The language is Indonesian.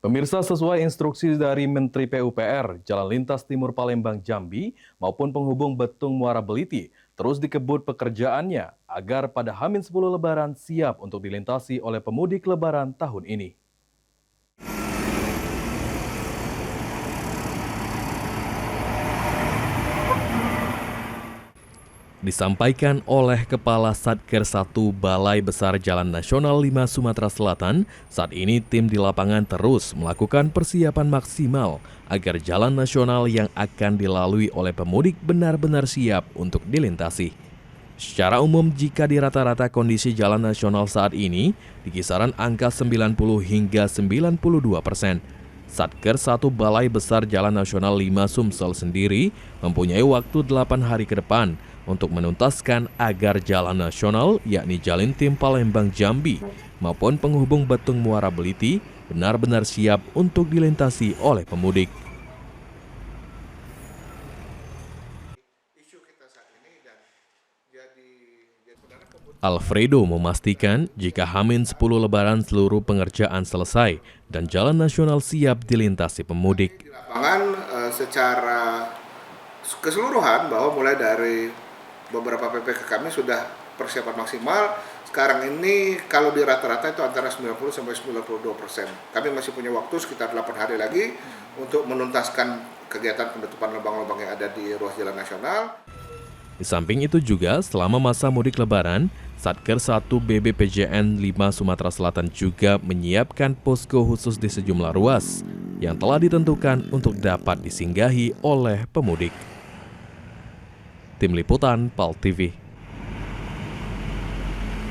Pemirsa, sesuai instruksi dari Menteri PUPR, Jalan Lintas Timur Palembang Jambi maupun penghubung Betung Muara Beliti terus dikebut pekerjaannya agar pada H-10 Lebaran siap untuk dilintasi oleh pemudik Lebaran tahun ini. Disampaikan oleh Kepala Satker 1 Balai Besar Jalan Nasional 5 Sumatera Selatan, saat ini tim di lapangan terus melakukan persiapan maksimal agar jalan nasional yang akan dilalui oleh pemudik benar-benar siap untuk dilintasi. Secara umum, jika di rata-rata kondisi jalan nasional saat ini, di kisaran angka 90 hingga 92%. Satker 1 Balai Besar Jalan Nasional 5 Sumsel sendiri mempunyai waktu 8 hari ke depan untuk menuntaskan agar jalan nasional yakni Jalan Tim Palembang Jambi maupun penghubung Betung Muara Beliti benar-benar siap untuk dilintasi oleh pemudik. Alfredo memastikan jika H-10 Lebaran seluruh pengerjaan selesai dan jalan nasional siap dilintasi pemudik. Di lapangan secara keseluruhan bahwa mulai dari beberapa PPK kami sudah persiapan maksimal. Sekarang ini kalau di rata-rata itu antara 90-92%. Kami masih punya waktu sekitar 8 hari lagi untuk menuntaskan kegiatan penutupan lubang-lubang yang ada di ruas jalan nasional. Di samping itu juga, selama masa mudik Lebaran, Satker 1 BBPJN 5 Sumatera Selatan juga menyiapkan posko khusus di sejumlah ruas yang telah ditentukan untuk dapat disinggahi oleh pemudik. Tim Liputan PAL TV.